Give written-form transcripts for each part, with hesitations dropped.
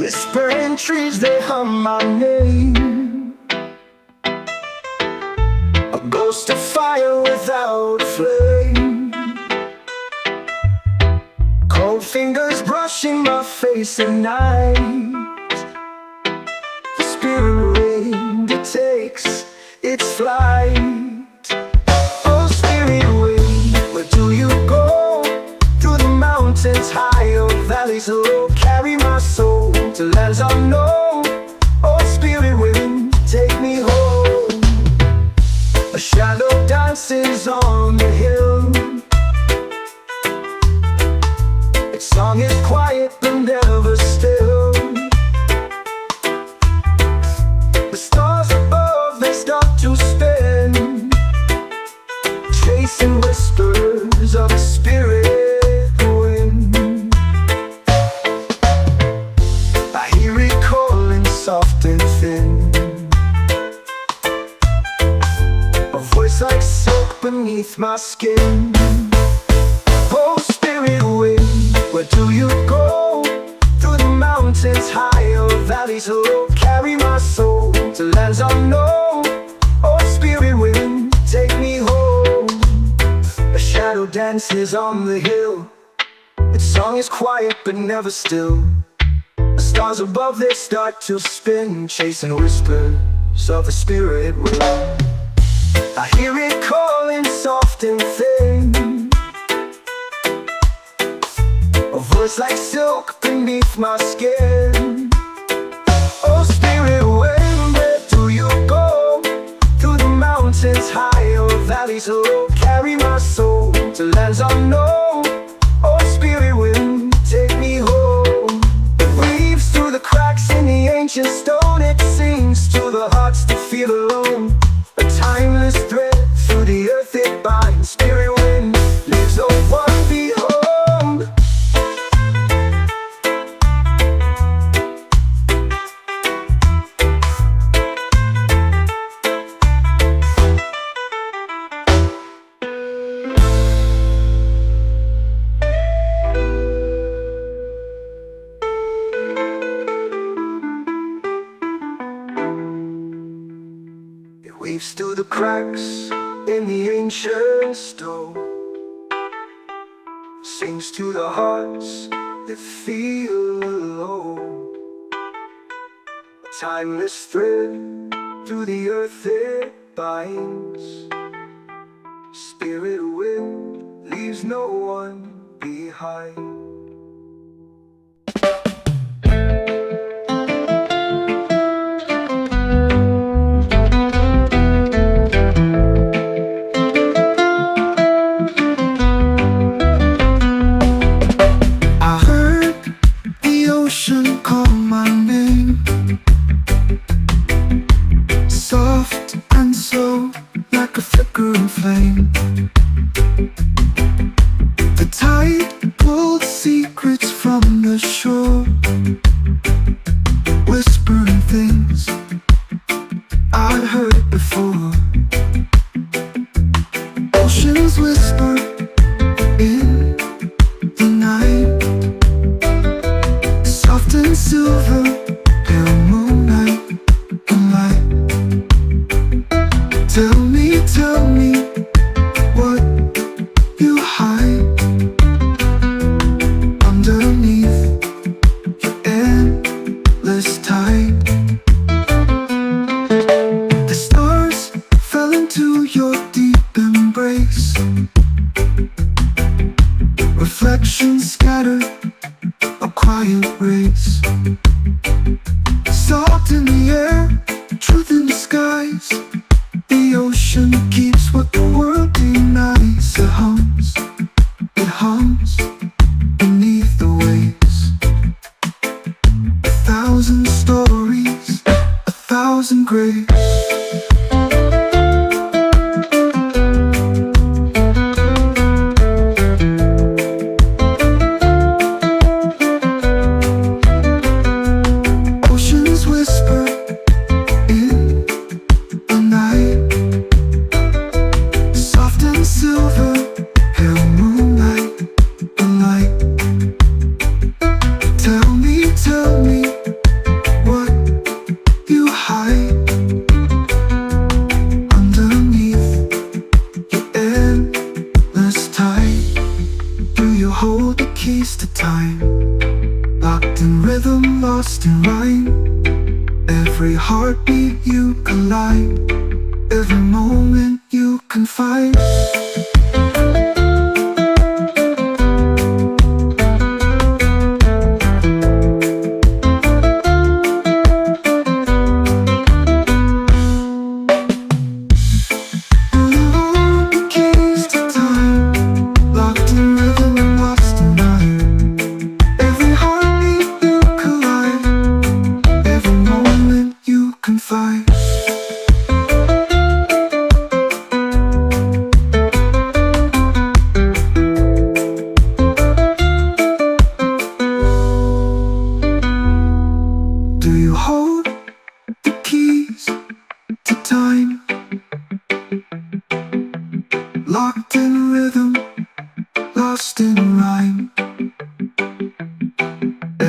Whispering trees, they hum my name. A ghost of fire without a flame. Cold fingers brushing my face at night. The spirit wind, it takes its flight. Oh, spirit wind, where do you go? Through the mountains high or valleys low. Carry my soul to lands unknown. Oh, spirit wind, take me home. A shadow dances on the hill. Its song is quiet but never still. The stars above, they start to spin, chasing whispers of a spirit wind. I hear it calling soft and thin, a voice like silk beneath my skin. Oh, spirit wind, where do you go? Through the mountains high or valleys low. Carry my soul to lands unknown. Oh, spirit wind, take me home. A shadow dances on the hill. Its song is quiet but never still. The stars above, they start to spin, chasing whispers of a spirit wind. I hear it calling soft and thin, a voice like silk beneath my skin. Oh, spirit wind, where do you go? Through the mountains high or valleys low. Carry my soul to lands unknown. Oh, spirit wind, take me home. It weaves through the cracks in the ancient stone. It sings to the hearts that feel alone. A timeless thread through the earth it binds. Spirit wind leaves no one behind. Weaves through the cracks in the ancient stone, sings to the hearts that feel alone. A timeless thread through the earth it binds. Spirit wind leaves no one behind. Call my name, soft and slow, like a flickering flame. The tide pulled secrets from the shore, whispering things I'd heard before. Oceans whisper in the night, soft and silver, pale moonlight and light. Tell me what you hide underneath your endless tide. The stars fell into your deep embrace, reflections scattered, a quiet race. Salt in the air, truth in the skies. The ocean keeps what the world denies. It hums beneath the waves. 1,000 stories, 1,000 graves. Tell me time. Locked in rhythm, lost in rhyme. Every heartbeat you collide, every moment you can find. Do you hold the keys to time? Locked in rhythm, lost in rhyme.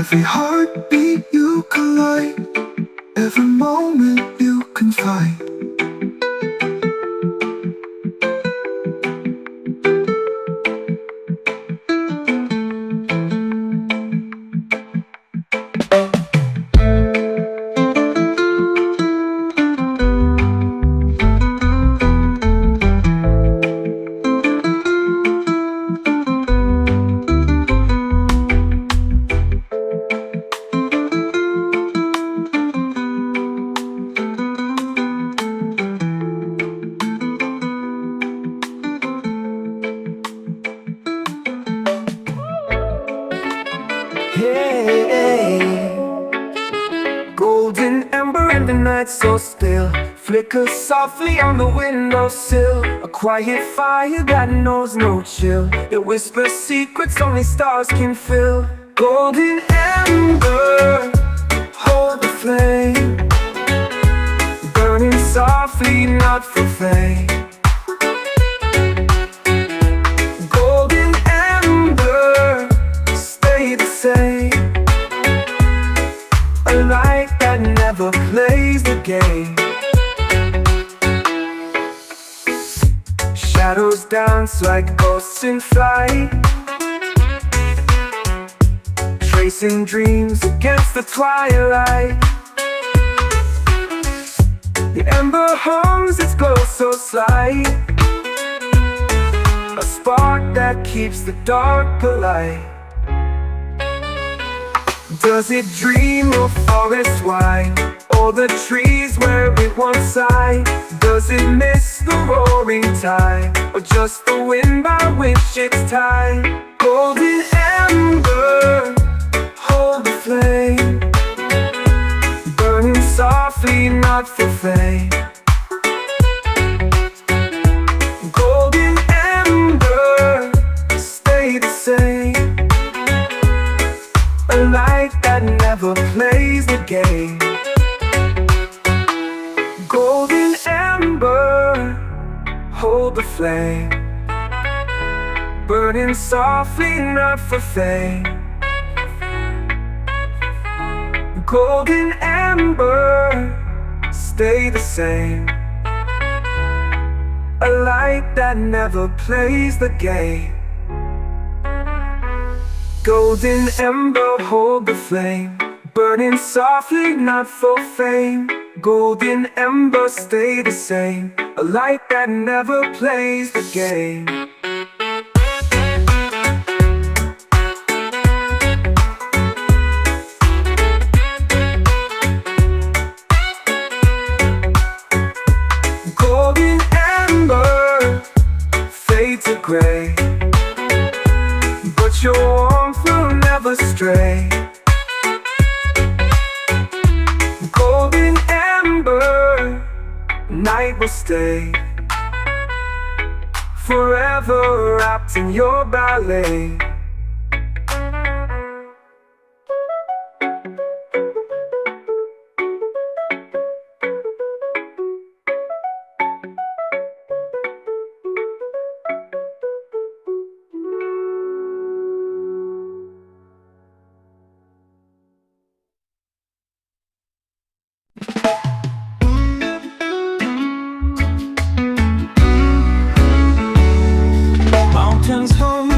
Every heartbeat you collide, every moment you can find. Hey, golden amber and the night so still, flicker softly on the windowsill. A quiet fire that knows no chill. It whispers secrets only stars can fill. Golden amber, hold the flame, burning softly, not for fame. Golden amber, stay the same. A light that never plays the game. Shadows dance like ghosts in flight, tracing dreams against the twilight. The ember hums its glow so slight, a spark that keeps the dark alight. Does it dream of forests wide, or the trees where it once sighed? Does it miss the roaring tide, or just the wind by which it's tied? Golden amber, hold the flame, burning softly, not for fame. Golden amber, stay the same. A light that never plays the game. Golden amber, hold the flame, burning softly, not for fame. Golden amber, stay the same. A light that never plays the game. Golden ember, hold the flame, burning softly, not for fame. Golden ember, stay the same. A light that never plays the game. Golden amber, fade to gray, but your warmth will never stray. Golden amber, night will stay, forever wrapped in your ballet. Mountains hum,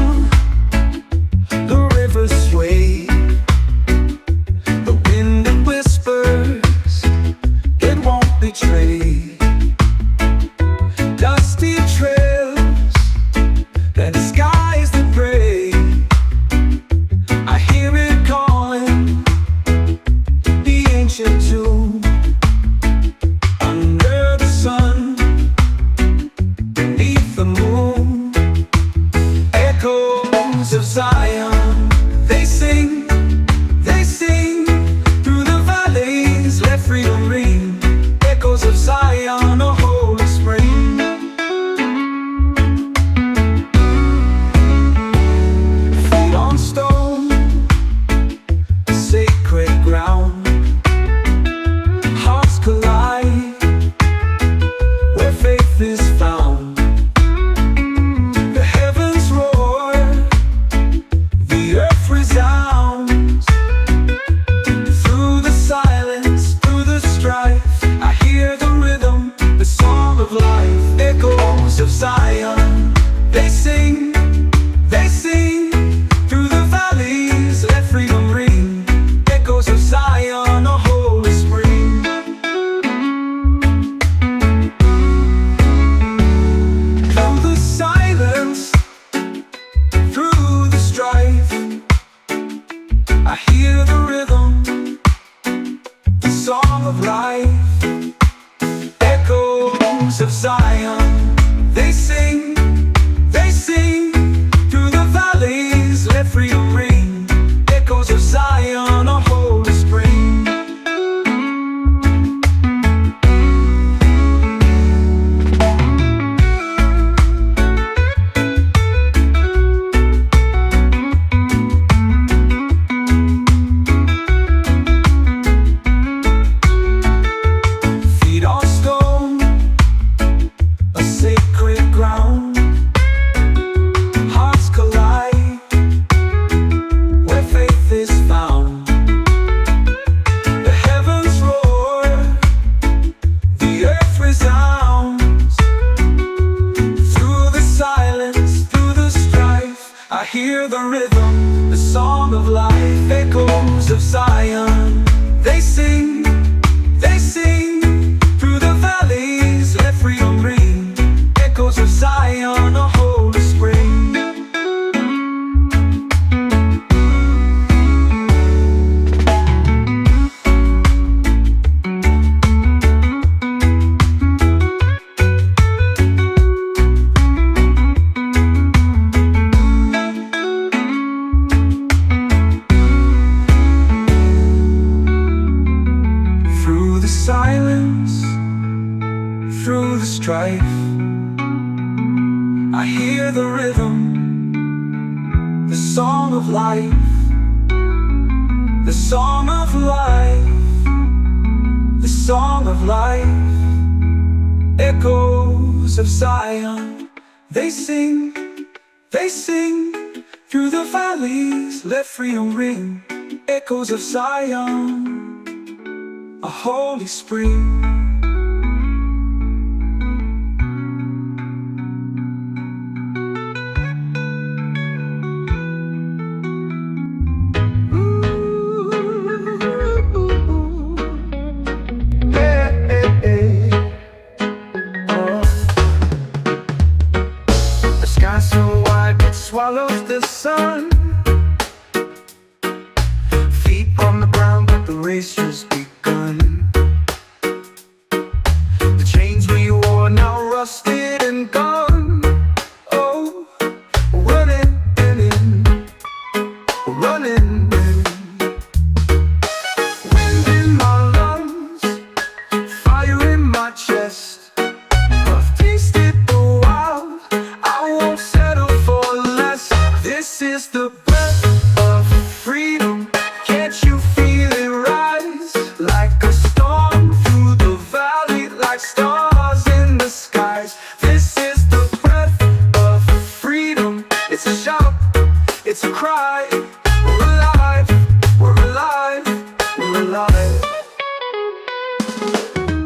I hear the rhythm, the song of life, echoes of Zion. They sing through the valleys, let freedom ring. Echoes of Zion, a holy spring. Feet on stone, a sacred ground. Hearts collide, where faith is found. The heavens roar, the earth resounds. Through the silence, through the strife, I hear the rhythm, the song of life. Echoes of Zion, they sing through the valleys, let freedom ring. Echoes of Zion, a holy spring. Through the silence, through the strife, I hear the rhythm, the song of life, the song of life, the song of life. Echoes of Zion, they sing through the valleys, let freedom ring. Echoes of Zion, a holy spring. The sky so wide it swallows the sun. Feet on the ground, but the race just begun. The chains we wore now rusted and gone. Oh, running in, running in. Wind in my lungs, fire in my chest. I've tasted the wild, I won't settle for less. This is the breath of freedom. Can't you feel it rise? Like a storm through the valley, like stars in the skies. This is the breath of freedom. It's a shout, it's a cry. We're alive, we're alive, we're alive.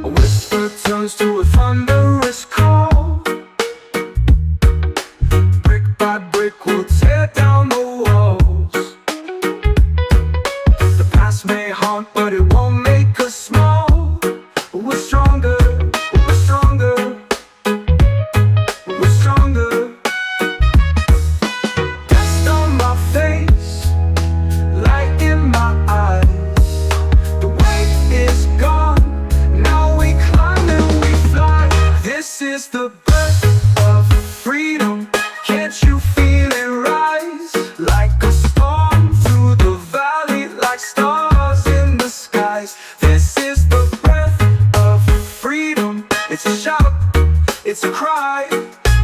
A whisper turns to a thunderous call. Brick by brick we'll tear down the walls. The past may haunt, but it won't make us small. We're stronger, we're stronger, we're stronger. Dust on my face, light in my eyes. The weight is gone, now we climb and we fly. This is the breath of freedom. Can't you feel it rise? Like a storm through the valley, like stars in the skies. This is the breath of freedom. It's a shout, it's a cry.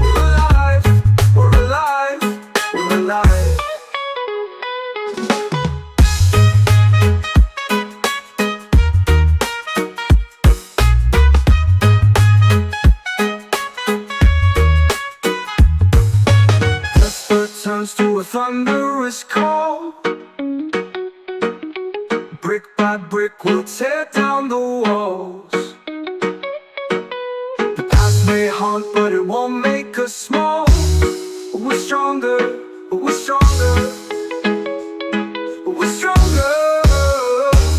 We're alive, we're alive, we're alive. Whisper turns to a thunderous call. Brick by brick we'll tear down the walls. The past may haunt, but it won't make us small. We're stronger, we're stronger, we're stronger.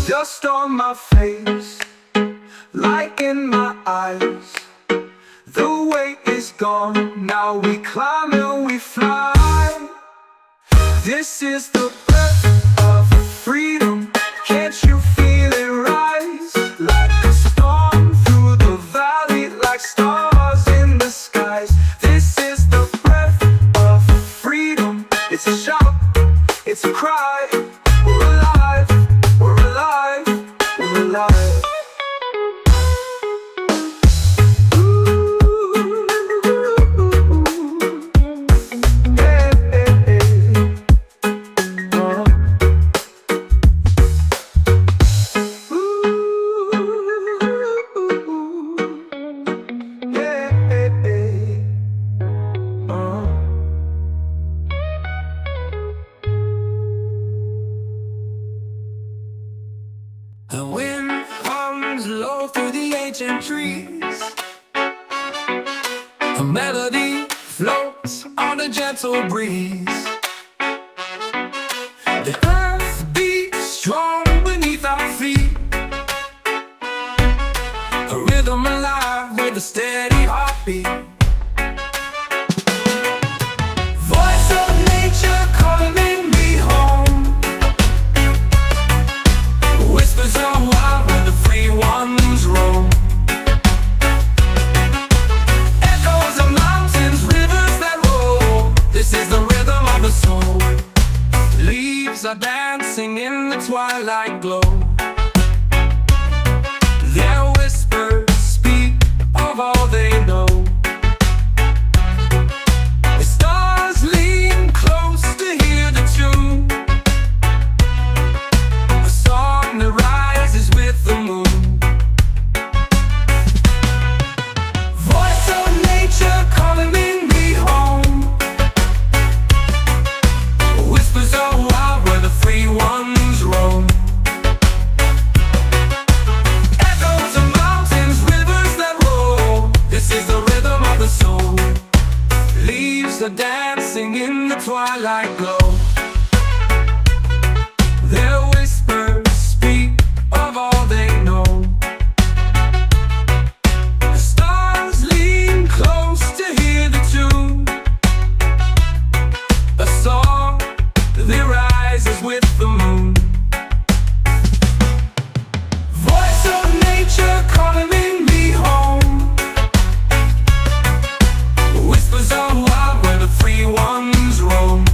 Dust on my face, light in my eyes. The weight is gone, now we climb and we fly. This is the breath of freedom. The wind hums low through the ancient trees. A melody floats on a gentle breeze. The earth beats strong beneath our feet. A rhythm alive with a steady heartbeat. Voice of nature calling me home. Whispers of wild where the free ones roam. Echoes of mountains, rivers that roll. This is the rhythm of the soul. Leaves are dancing in the twilight glow. Their whispers speak of all they know. The stars lean close to hear the tune, a song that rises with the moon. Voice of nature calling me home. Whispers of wild where the free ones roam. Echoes of mountains, rivers that roll. This is the rhythm of the soul. Leaves are dancing in the twilight glow. Their whispers speak of all they know. The stars lean close to hear the tune, a song that rises with the moon. Voice of nature calling me home. Whispers of wild where the free ones roam.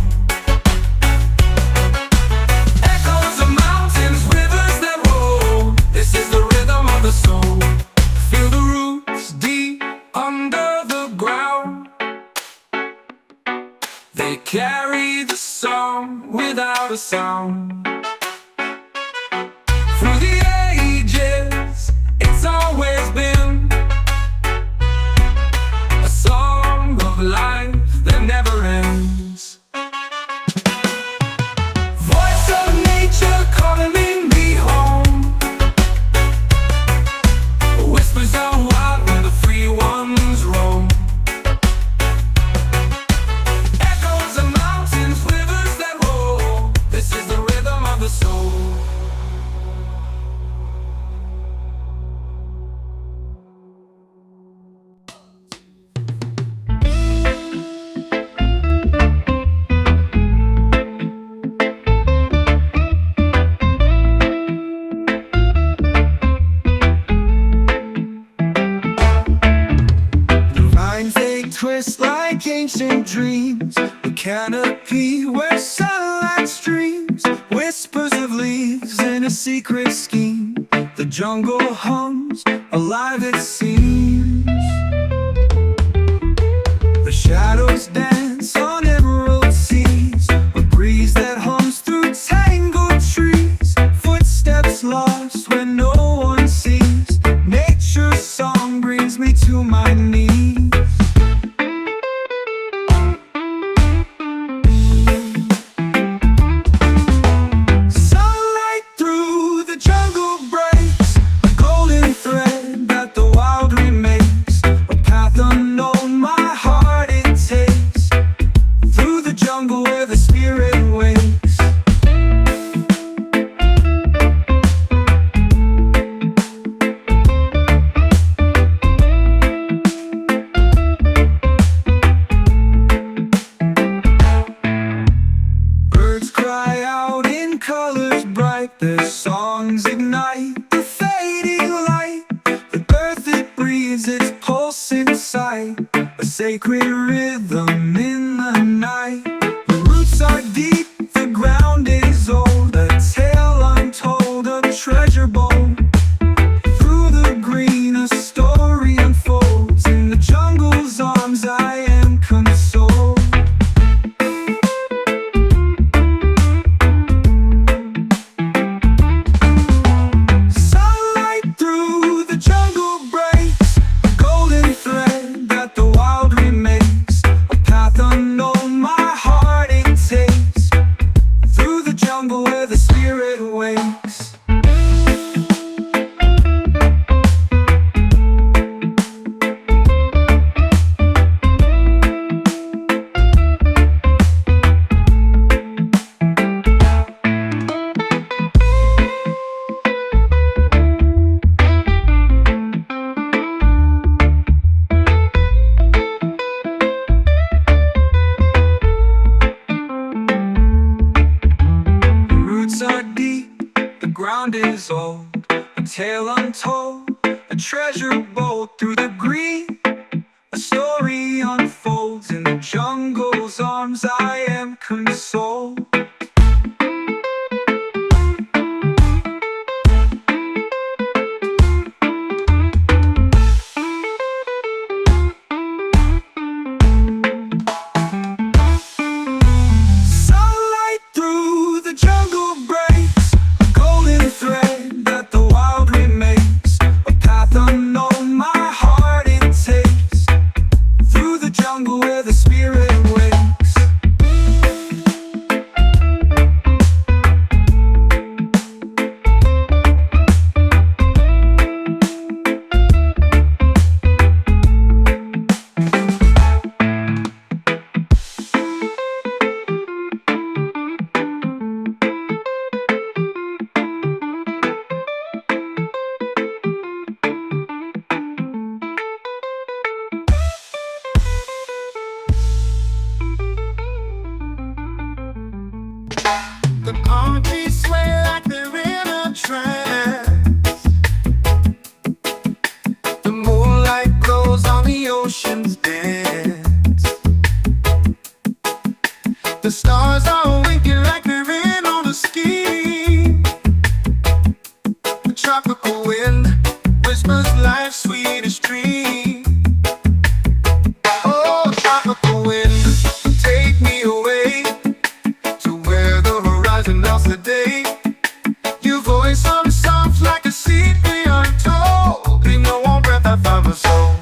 Echoes of mountains, rivers that roll. This is the rhythm of the soul. Feel the roots deep under the ground. They carry the song without a sound. Through the ages, it's always been a song of life that never ends. Voice of nature calling me home. Whispers of wild where the free ones roam. Echoes of mountains, rivers that roll. This is the rhythm of the soul. The vines they twist like ancient dreams. The canopy where sunlight streams. Whispers of leaves in a secret scheme. The jungle hums, alive it seems. The shadows dance on emerald seas. A breeze that hums through tangled trees. Footsteps lost when no one sees. Nature's song brings me to my knees. Sunlight through the jungle breaks, a golden thread that the wild remakes. A path unknown, my heart it takes. Through the jungle where the spirit wakes. Birds cry out in colors bright. Their songs ignite the fading light. The earth it breathes, its pulse inside. A sacred rhythm in the night. The roots are deep, the ground is old. A tale untold, a treasure bold. Through the green a story unfolds. In the jungle's arms I am consoled. Sunlight through the jungle breaks, a golden thread that the wild remakes. A path unknown, my heart it takes. Through the jungle where the spirit wakes. The ground is old, a tale untold, a treasure bold through the green. A story unfolds in the jungle's arms. I am consoled. Sunlight through the jungle breaks, a golden thread that the wild remakes. A path unknown, my heart it takes, through the jungle where the spirit wakes. The monkeys sway like they're in a trance. The moonlight glows on the ocean's dance. The stars are winking like they're in on a scheme. The tropical wind whispers life's sweetest dream. Oh, tropical wind, take me away to where the horizon melts the day. Your voice sounds soft like a secret untold. In your warm breath I find my soul.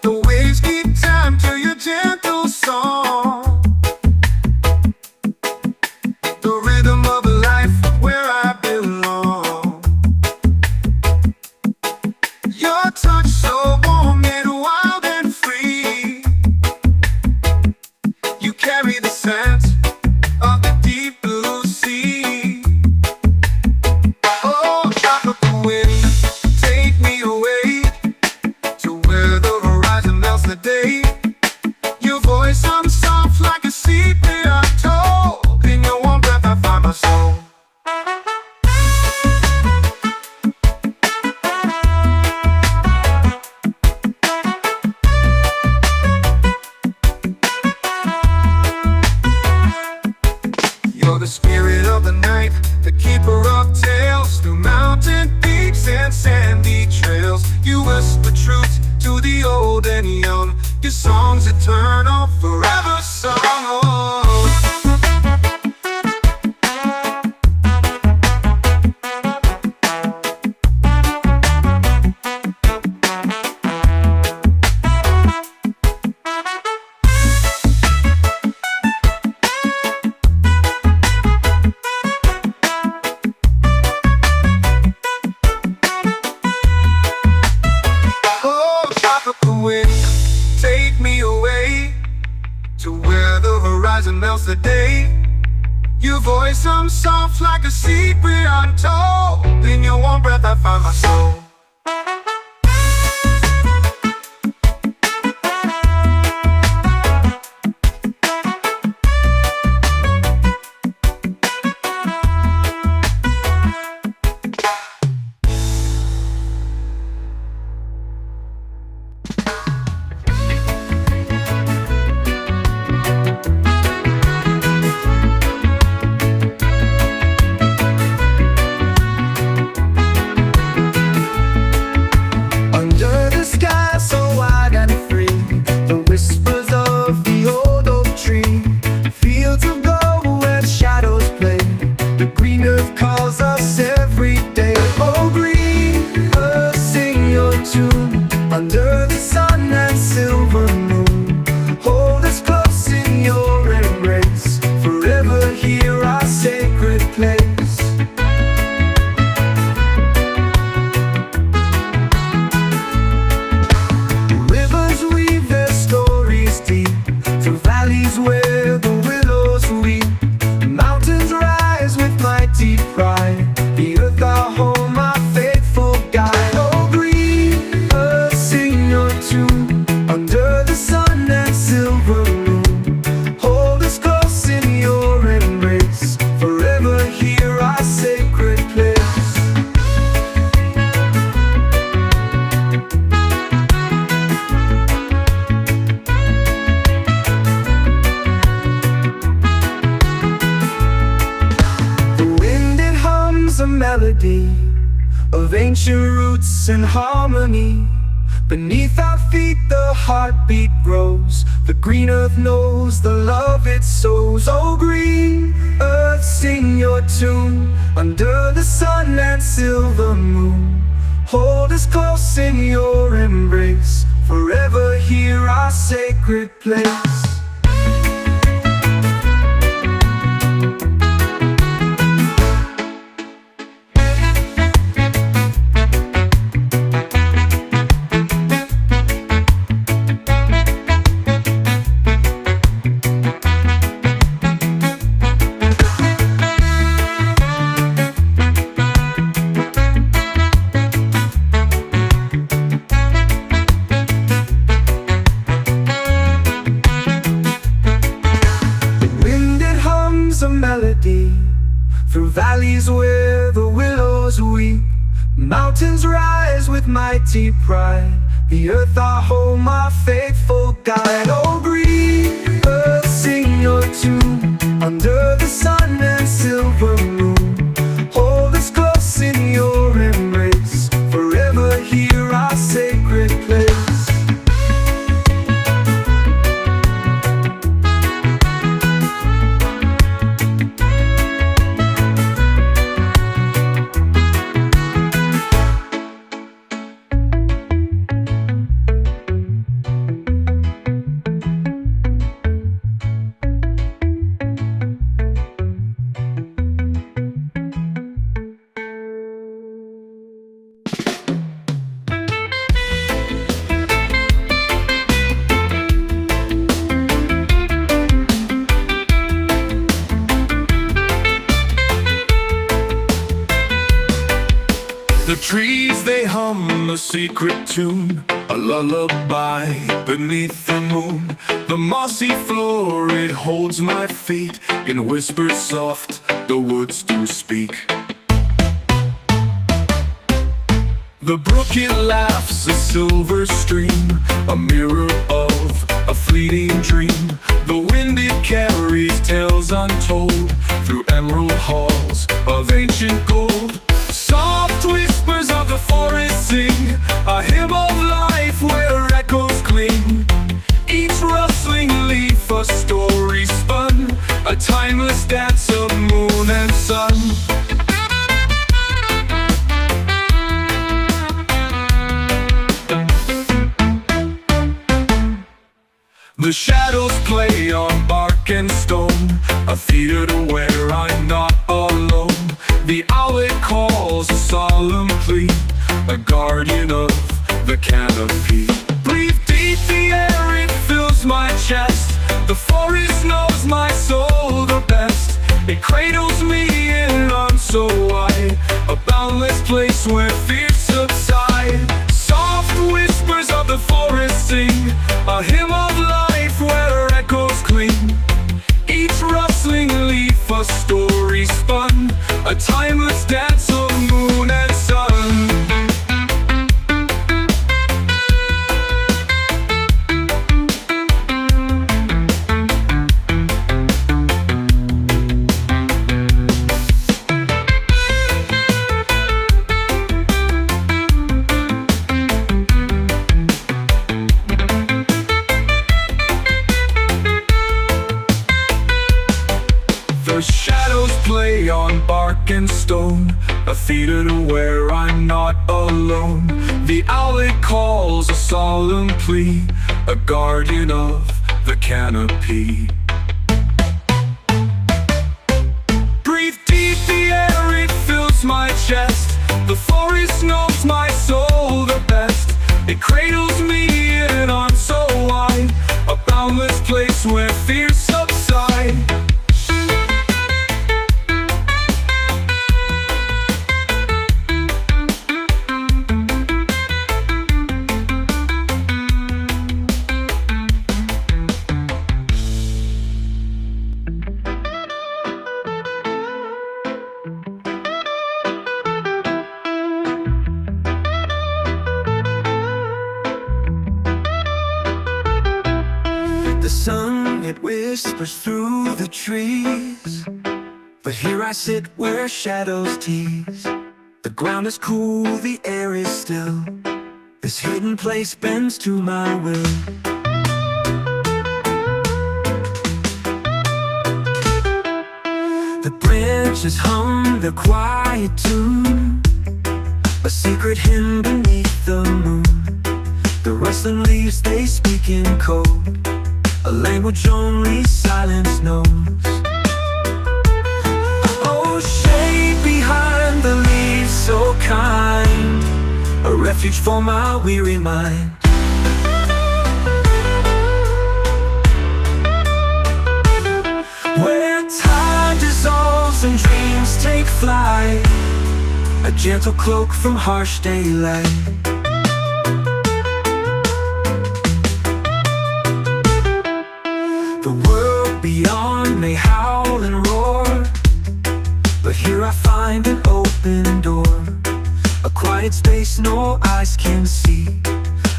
The waves keep time to your gentle song. The rhythm of life where I belong. Your touch so warm and wild and free. You carry the scent of the deep blue sea. Oh, tropical wind, take me away to where the horizon melts the day. Your voice sounds soft like a secret untold. In your warm breath I find my soul. You're the spirit of the night, the keeper of tales. Through mountain peaks and sandy trails, you whisper truth to the old and young. Your song's eternal, forever sung. Oh. Oh, tropical wind, take me away to where the horizon melts the day. Your voice sounds soft like a secret untold. In your warm breath I find my soul. of ancient roots and harmony. Beneath our feet the heartbeat grows. The green earth knows the love it sows. Oh green earth, sing your tune under the sun and silver moon. Hold us close in your embrace, forever here our sacred place. A melody through valleys where the willows weep. Mountains rise with mighty pride, the earth our home, our faithful guide. Oh green earth, sing your tune under the sun and silver moon. Hold us close in your embrace, forever here our sacred place. The trees, they hum a secret tune, a lullaby beneath the moon. The mossy floor, it holds my feet. In whispers soft, the woods do speak. The brook, it laughs, a silver stream, a mirror of a fleeting dream. The wind, it carries tales untold through emerald halls of ancient gold. Soft whispers of the forest sing a hymn of life where echoes cling. Each rustling leaf a story spun, a timeless dance of moon and sun. The shadows play on bark and stone, a theater where I'm not alone. The owl, it calls a solemn plea, a guardian of the canopy. Breathe deep, the air, it fills my chest. The forest knows my soul the best. It cradles me in arms so wide, a boundless place where fears subside. Soft whispers of the forest sing a hymn of life where echoes cling. Each rustling leaf a story spun, a timeless dance of moon and sun. The shadows play on bark and stone, a theater where I'm not alone. The owl, it calls a solemn plea, a guardian of the canopy. Breathe deep, the air, it fills my chest. The forest knows my soul the best. It cradles me in arms so wide, a boundless place where fears subside. The sun, it whispers through the trees, but here I sit where shadows tease. The ground is cool, the air is still. This hidden place bends to my will. The branches hum their quiet tune, a secret hymn beneath the moon. The rustling leaves, they speak in code, a language only silence knows. Oh, shade behind the leaves, so kind, a refuge for my weary mind. Where time dissolves and dreams take flight, a gentle cloak from harsh daylight. The world beyond may howl and roar, but here I find an open door, a quiet space no eyes can see,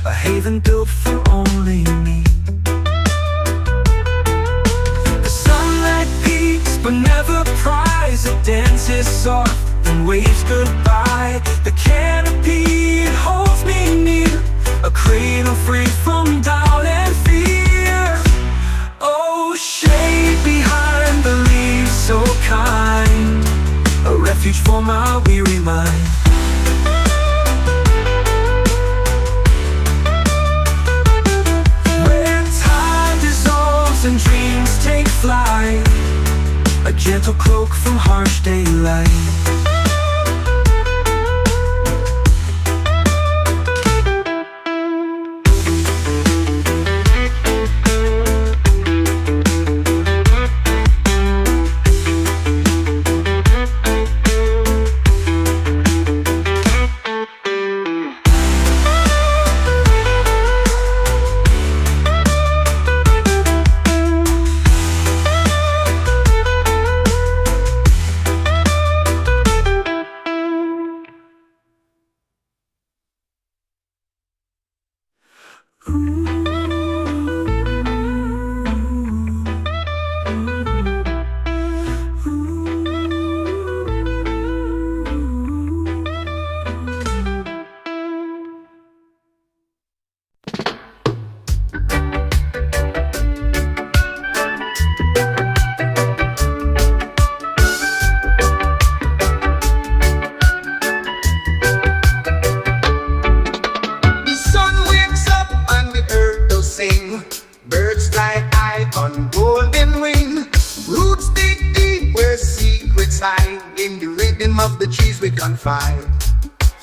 a haven built for only me. The sunlight peaks but never pries, it dances soft and waves goodbye. The canopy, it holds me near, a cradle free from doubt and fear. Oh, shade behind the leaves, so kind, a refuge for my weary mind. Where time dissolves and dreams take flight, a gentle cloak from harsh daylight.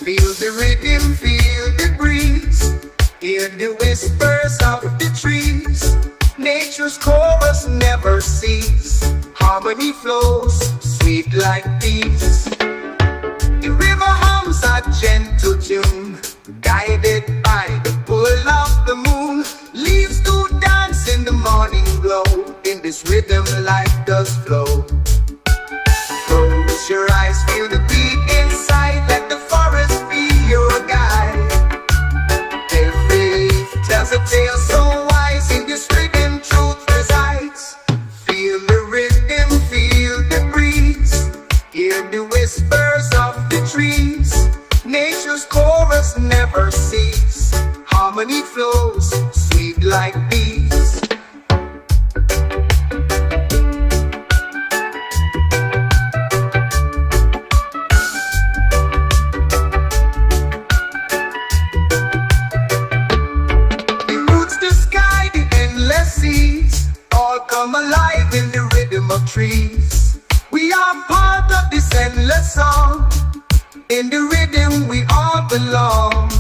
Feel the rhythm, feel the breeze, hear the whispers of the trees. Nature's chorus never cease, harmony flows sweet like peace. The river hums a gentle tune, guided by the pull of the moon. Leaves do dance in the morning glow, in this rhythm life does flow. Close your eyes, feel the beat inside, let the forest be your guide. Their faith tells a tale so wise, in this rhythm truth resides. Feel the rhythm, feel the breeze, hear the whispers of the trees. Nature's chorus never cease, harmony flows sweet like bees. Come alive in the rhythm of trees. We are part of this endless song, in the rhythm we all belong.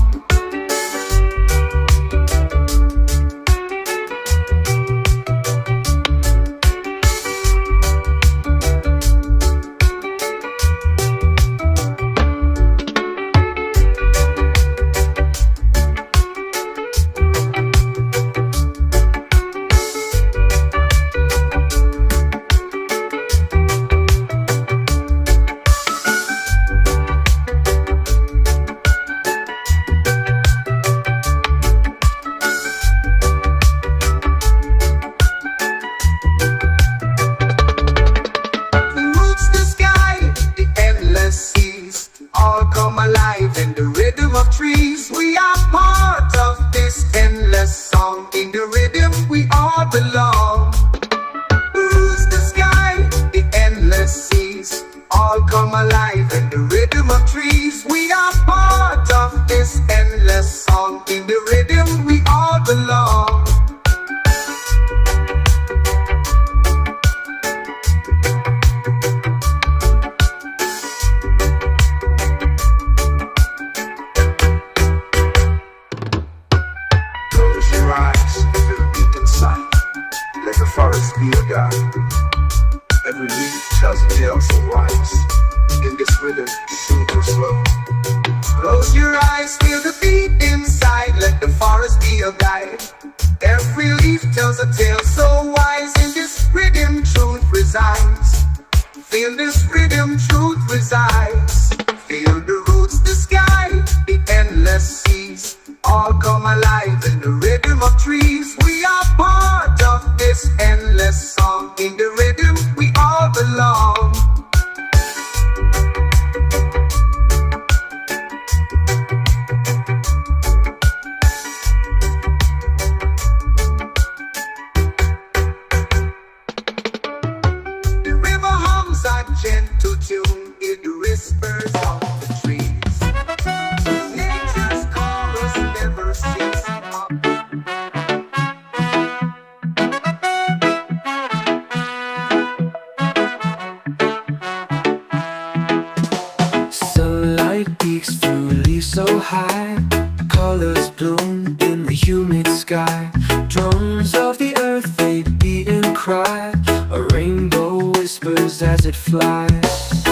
and the rhythm of trees. We are part of this endless song. In the rhythm we all belong. Who's the sky, the endless seas, all come alive in the rhythm of trees. We are part of this endless song. In the rhythm we all belong. Close your eyes, feel the beat inside. Let the forest be your guide. Every leaf tells a tale so wise. In this rhythm, sing or slow. Close your eyes, feel the beat inside. Let the forest be your guide. Every leaf tells a tale so wise. In this rhythm, truth resides. Feel this rhythm, truth resides. Feel the roots, the sky, the endless seas, all come alive in the rhythm of trees. We are part of this endless song. In the rhythm we all belong. The river hums a gentle tune in the whispers of the trees. Nature's chorus never ceases. Sunlight peeks through leaves so high. Colors bloom in the humid sky. Drums of the earth, they beat and cry. A rainbow whispers as it flies.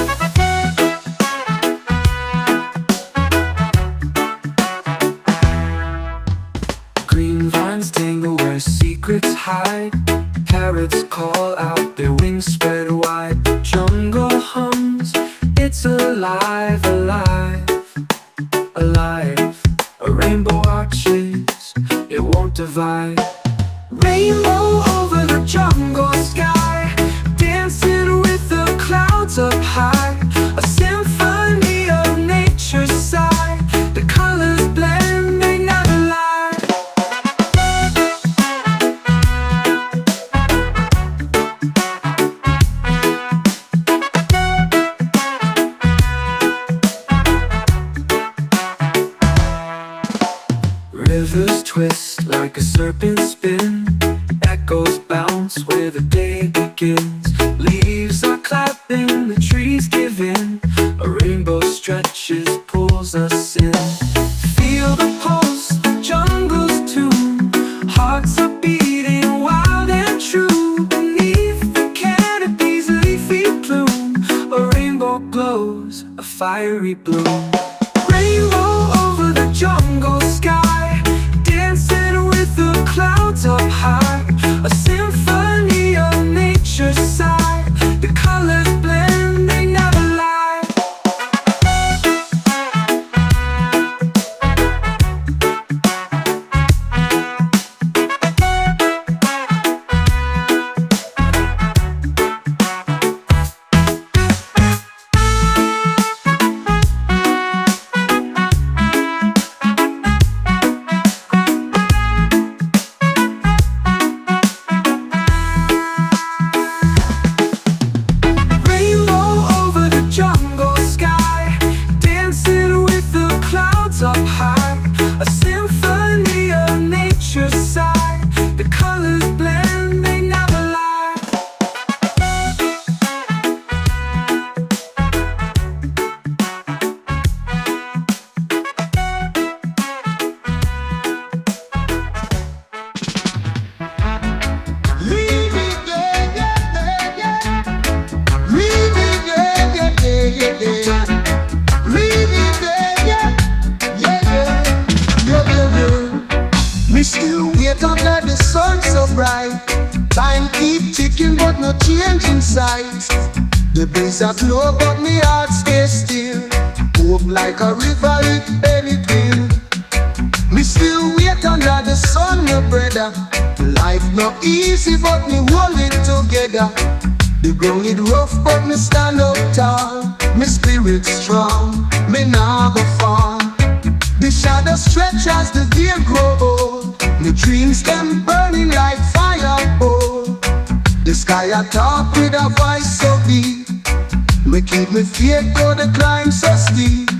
Green vines tangle where secrets hide. Parrots call out, their wings spread wide. The jungle hums, it's alive, alive, alive. A rainbow arches, it won't divide. Rainbow over the jungle sky, dancing with the clouds up high. A symphony of nature's sigh. The colors blend, they never lie. Rivers twist like a serpent spin. Echoes bounce where the day begins. Leaves are clapping, the trees give in. A rainbow stretches, pulls us in. Feel the pulse, the jungle's tune. Hearts are beating wild and true. Beneath the canopy's leafy plume, a rainbow glows, a fiery bloom. Rainbow over the jungle sky, dancing with the clouds up high. A symphony of nature's sigh. The colors blend, they never lie. Up high, a symphony of nature's sigh. The colors blend, they never lie. Leave it, yeah, yeah, yeah. Leave it, yeah, yeah, yeah, yeah. Leave it, yeah, yeah. Me still wait under the sun so bright. Time keep ticking but no change in sight. The breeze a blow but me heart stay still. Hope like a river with anything. Me still wait under the sun, my brother. Life not easy but me hold it together. The ground it rough but me stand up tall. Me spirit strong, me nah go fall. dreams them burning like fire, oh. The sky atop with a voice so deep, making me fear though the climb so steep.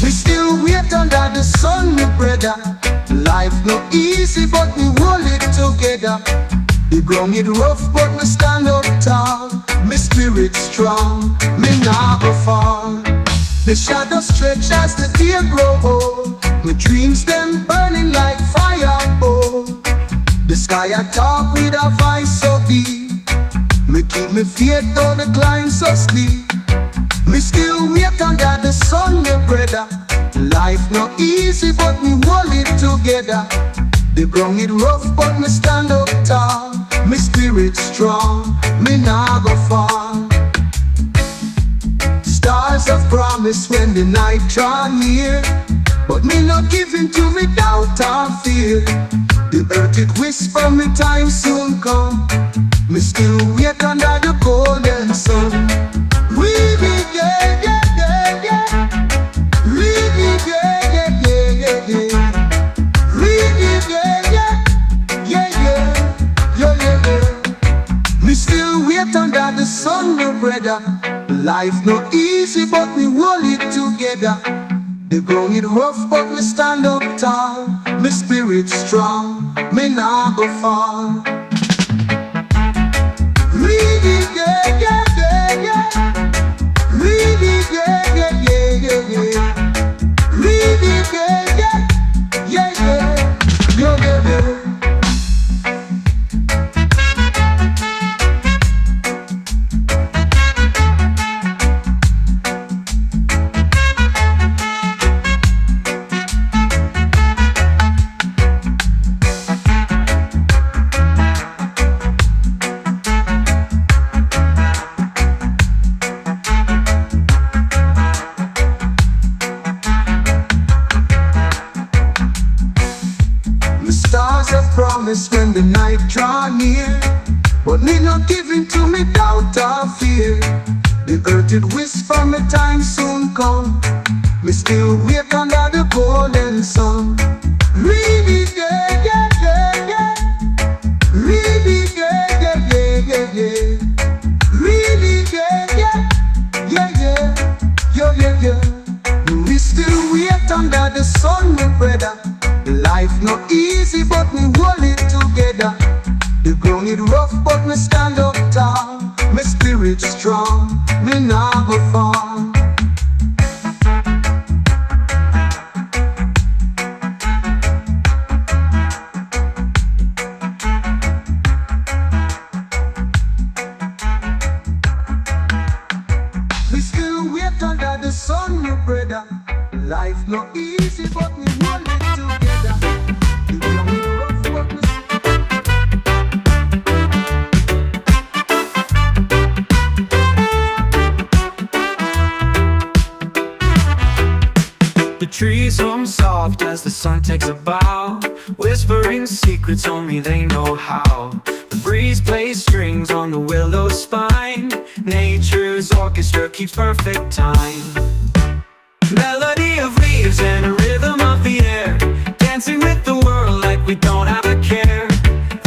We still wait under the sun, my brother. Life no easy, but we hold it together. The ground it rough, but me stand up tall. My spirit strong, me nah go fall. The shadows stretch as the day grow old. My dreams them burning like fire, oh. The sky atop with a voice so deep, making me fear though the climb so steep. Me still wait under the sun, my brother. Life no easy, but me hold it together. The ground it rough, but me stand up tall. Me spirit strong, me nah go fall. Stars of promise when the night draw near, but me not giving to me doubt or fear. The earth it whisper me time soon come. Me still wait under the golden sun. We be yeah, yeah, yeah, yeah. We be yeah, yeah, yeah, yeah, yeah. We be yeah, yeah, yeah, yeah, yeah, yeah, yeah. Me still wait under the sun, my brother. Life no easy, but we hold it together. The ground it rough, but me stand up tall. My spirit strong, me nah go fall. Really, yeah, yeah, yeah, yeah. Really, yeah, yeah, yeah, yeah, yeah. Really, yeah, yeah, yeah, yeah, yeah, yeah, yeah. Promise when the night draw near, but me not giving to me doubt or fear. The earth it whisper me time soon come. Me still wait under the golden sun. Really, yeah, yeah, yeah, yeah. Really, yeah, yeah, yeah, yeah, yeah. Really, yeah, yeah, yeah, yeah, yeah, yeah, yeah. We still wait under the sun, my brother. Life no easy, but me hold it together. The ground it rough, but me stand up tall. My spirit strong, me nah go fall. We still wait under the sun, my brother. Life no easy, but me hold it together. The ground it rough, but me The trees hum soft as the sun takes a bow, whispering secrets only they know how. The breeze plays strings on the willow spine. Nature's orchestra keeps perfect time. Melody of leaves and a rhythm of the air, dancing with the world like we don't have a care.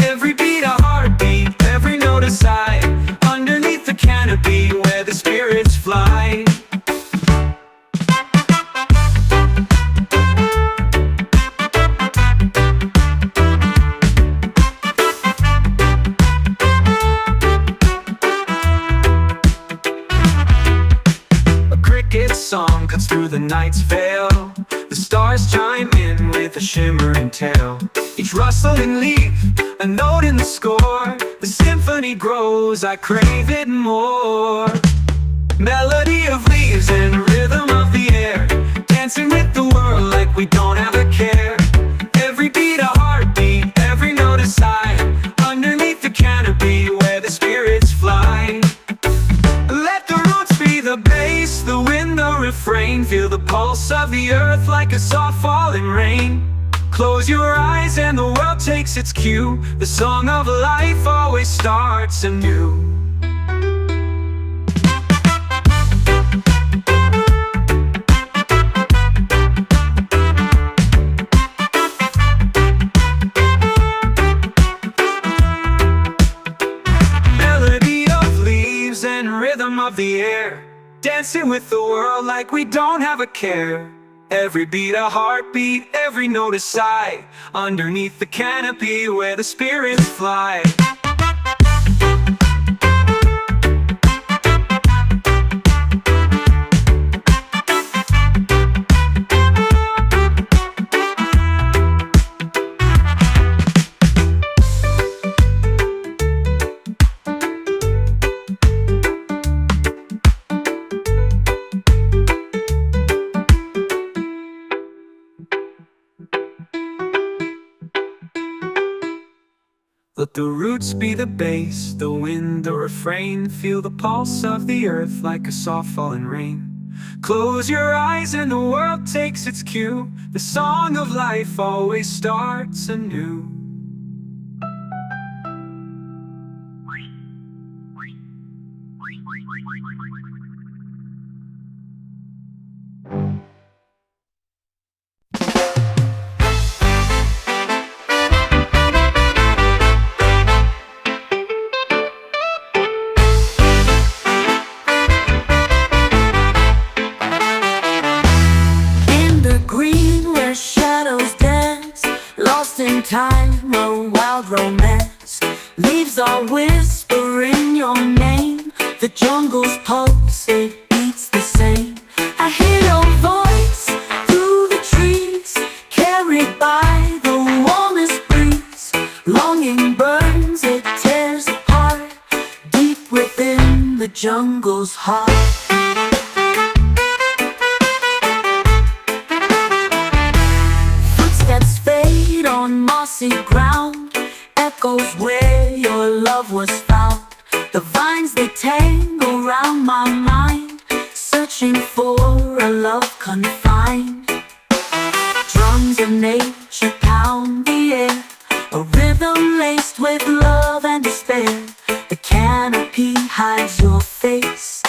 Every beat a heartbeat, every note a sigh, underneath the canopy where the spirits fly. Song cuts through the night's veil. The stars chime in with a shimmering tale. Each rustling leaf, a note in the score. The symphony grows, I crave it more. Melody of leaves and a rhythm of the air, dancing with the world like we don't have a care. Every beat a heartbeat, every note a sigh, underneath the canopy where the spirits fly. Let the roots be the bass, the wind the refrain. Feel the pulse of the earth like a soft falling rain. Close your eyes and the world takes its cue. The song of life always starts anew. dancing with the world like we don't have a care. Every beat a heartbeat, every note a sigh, underneath the canopy where the spirits fly. Let the roots be the bass, the wind the refrain. Feel the pulse of the earth like a soft falling rain. Close your eyes and the world takes its cue. The song of life always starts anew. Time, a wild romance. Leaves are whispering your name. The jungle's pulse, it beats the same. I hear your voice through the trees, carried by the warmest breeze. Longing burns, it tears apart, deep within the jungle's heart. On mossy ground, echoes where your love was found. The vines they tangle round my mind, searching for a love confined. Drums of nature pound the air, a rhythm laced with love and despair. The canopy hides your face,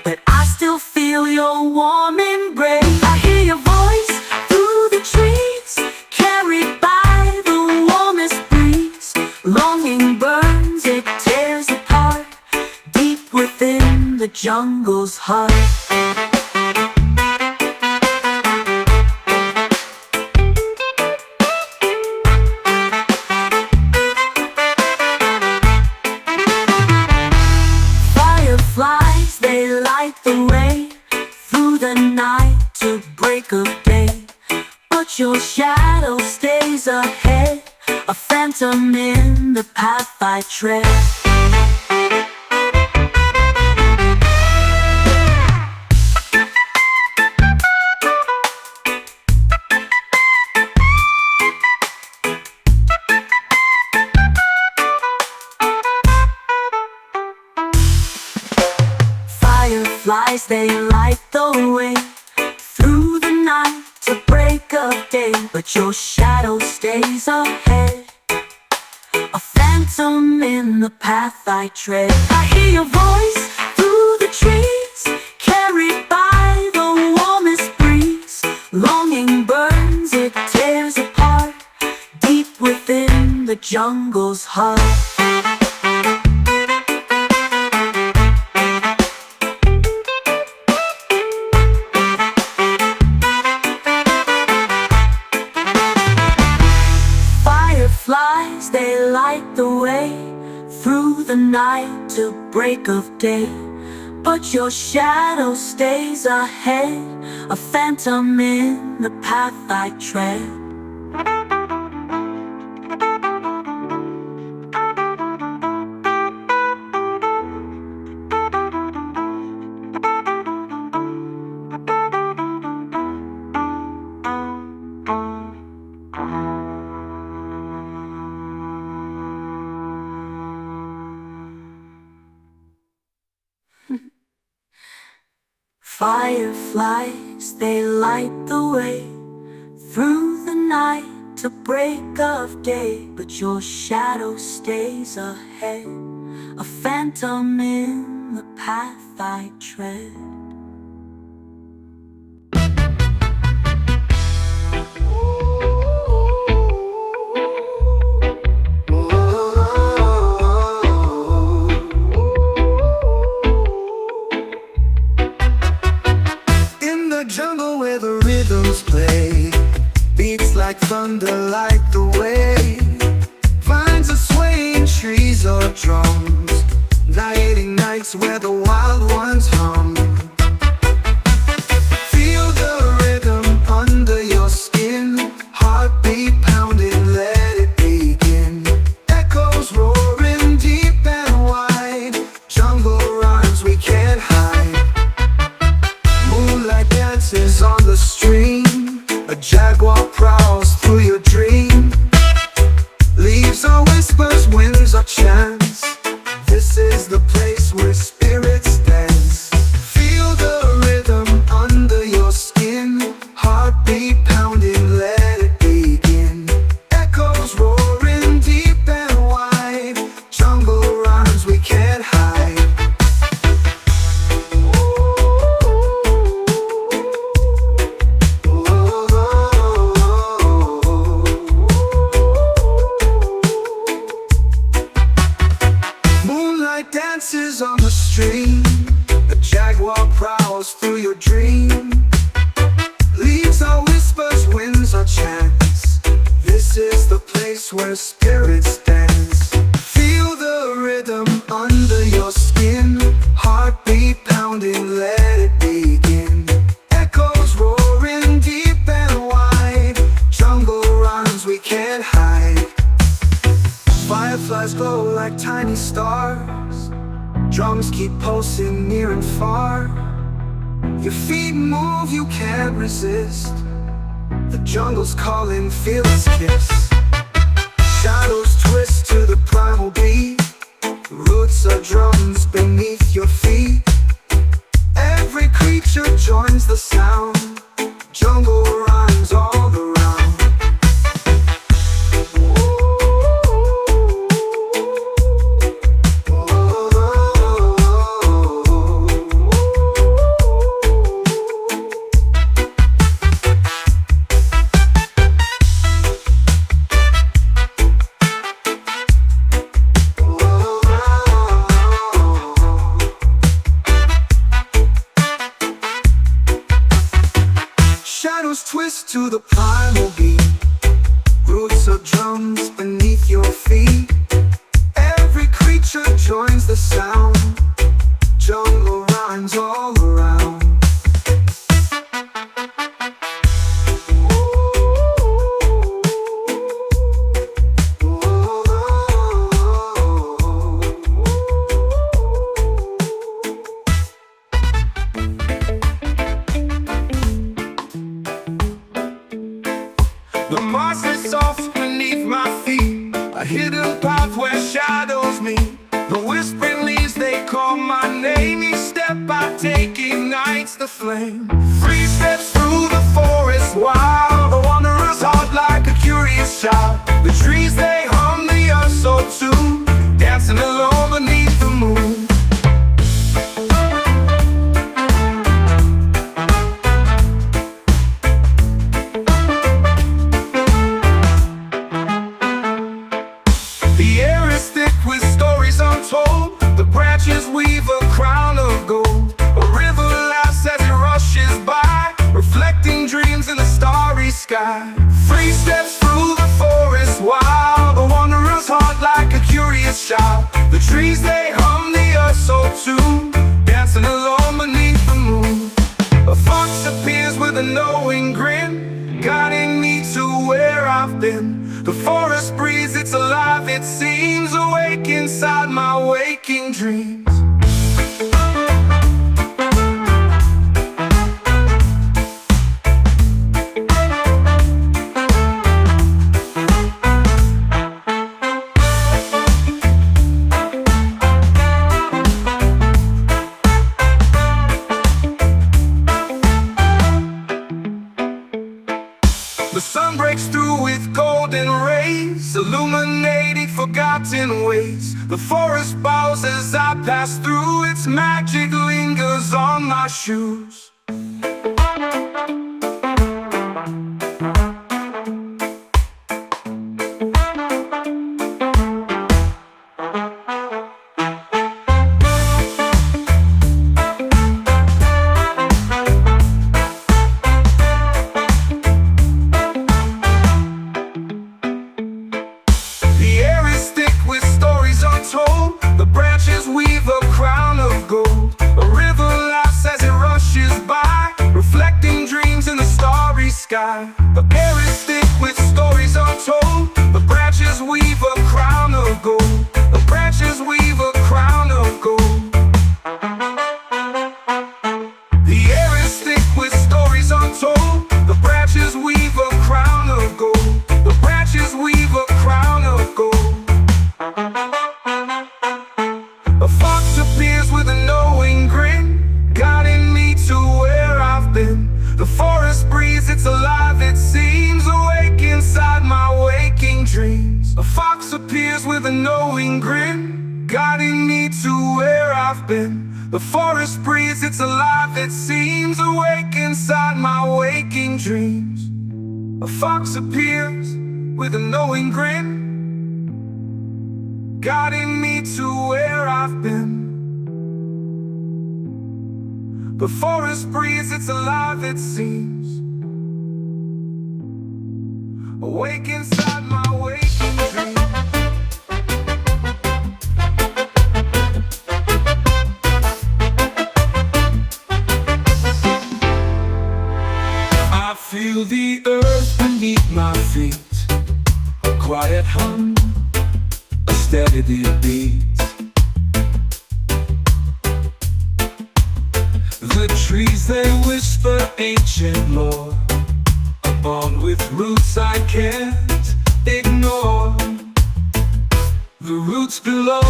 but I still feel your warm embrace. I hear your voice through the trees, carried by longing burns, it tears apart, deep within the jungle's heart. Fireflies, they light the way through the night to break of day, but your shadow stays ahead, a phantom in the path I tread. Fireflies, they light the way through the night to break of day, but your shadow stays ahead, a phantom in the path I tread. I hear your voice through the trees, carried by the warmest breeze. Longing burns, it tears apart, deep within the jungle's heart. Fireflies, they light the way through the night to break of day, but your shadow stays ahead, a phantom in the path I tread. Fireflies, they light the way through the night to break of day, but your shadow stays ahead, a phantom in the path I tread. thunder like the wave. Vines are swaying, trees are drums. Night ignites where the wild ones hum. Feel the rhythm under your skin. Heartbeat pounding, let it begin. Echoes roaring deep and wide. Jungle rhymes we can't hide. Moonlight dances on the stream. A jaguar prowls through your dream. Leaves are whispers, winds are chants. This is the place where spirits dance. Feel the rhythm under your skin. Heartbeat pounding, let it begin. Echoes roaring deep and wide. Jungle rhymes we can't hide. Moonlight dances on the stream. A jaguar prowls through your dream. Leaves are whispers, winds are chants. This is the place where spirits dance. Feel the rhythm under your skin. Heartbeat pounding, let it begin. Echoes roaring deep and wide. Jungle rhymes we can't hide. Fireflies glow like tiny stars. Drums keep pulsing near and far. Your feet move, you can't resist. The jungle's calling, feel its kiss. Shadows twist to the primal beat. Roots are drums beneath your feet. Every creature joins the sound. Jungle rhymes all around. Shadows twist to the primal beat. Roots of drums beneath your feet. Every creature joins the sound. Jungle rhymes all around. The moss is soft beneath my feet. A hidden path where shadows meet. The whispering leaves, they call my name. Each step I take ignites the flame. 3 steps through the forest wild. The wanderer's heart like a curious child. The trees, they hum the earth so too. Dancing alone beneath the moon. The air is thick with stories untold. The branches weave a crown of gold. A river laughs as it rushes by, reflecting dreams in the starry sky. 3 steps through the forest wild. The wanderer's heart like a curious child. The trees, they hum the earth so too. Dancing alone beneath the moon. A fox appears with a knowing grin, guiding me to where I've been. The forest breathes, it's alive, it seems, awake inside my waking dreams. The sun breaks through with golden rays, illuminating forgotten ways. The forest bows as I pass through, its magic lingers on my shoes. sky. The air is thick with stories untold. The branches weave a crown of gold. The branches weave a crown of gold. The air is thick with stories untold. The branches weave a crown of gold. The branches weave a crown of gold. A fox appears with a knowing grin, guiding me to where I've been. The forest breeze, it's alive, it seems, awake inside my waking dreams. A fox appears with a knowing grin, guiding me to where I've been. The forest breeze, it's alive, it seems, awake inside my waking dreams. A fox appears with a knowing grin, guiding me to where I've been. The forest breeze, it's alive, it seems, awake inside my waking dreams. I feel the earth beneath my feet, a quiet hum, a steady beat. The trees, they whisper ancient lore, a bond with roots I can't ignore. The roots below,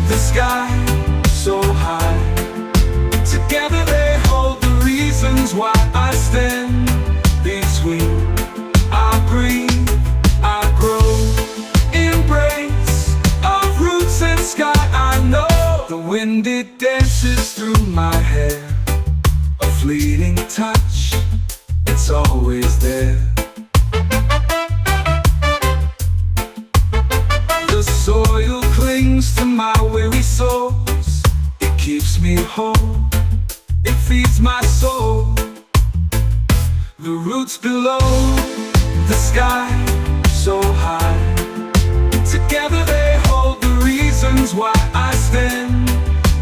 the sky so high, together they hold the reasons why I stand between. I breathe, I grow, embrace of roots and sky. I know the wind, it dances through my hair, a fleeting touch, it's always there. The soil clings to my weary soles, it keeps me whole, it feeds my soul. The roots below, the sky so high, together they hold the reasons why I stand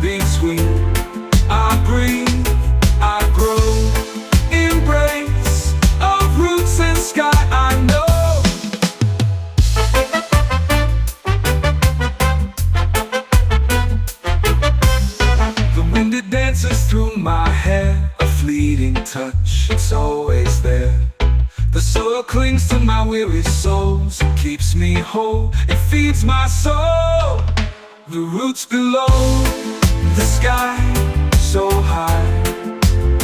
between. I breathe, I grow, embrace of roots and sky. I know the wind, it dances through my hair, a fleeting touch, it's always there. The soil clings to my weary soul, so keeps me whole, it feeds my soul. The roots below, the sky so high,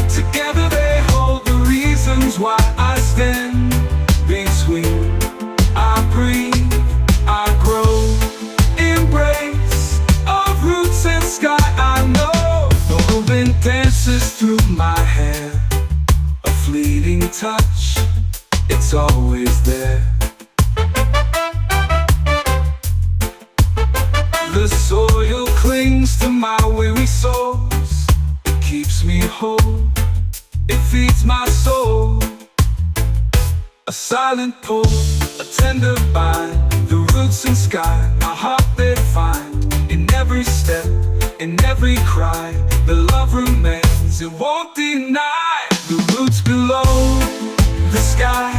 together they hold the reasons why I stand between. I breathe, I grow, embrace of roots and sky. I know the wind dances through my hair, a fleeting touch, it's always there. The soil clings to my weary souls, it keeps me whole, it feeds my soul. A silent pull, a tender bind, the roots and sky, my heart they find. In every step, in every cry, the love remains, it won't deny. The roots below, the sky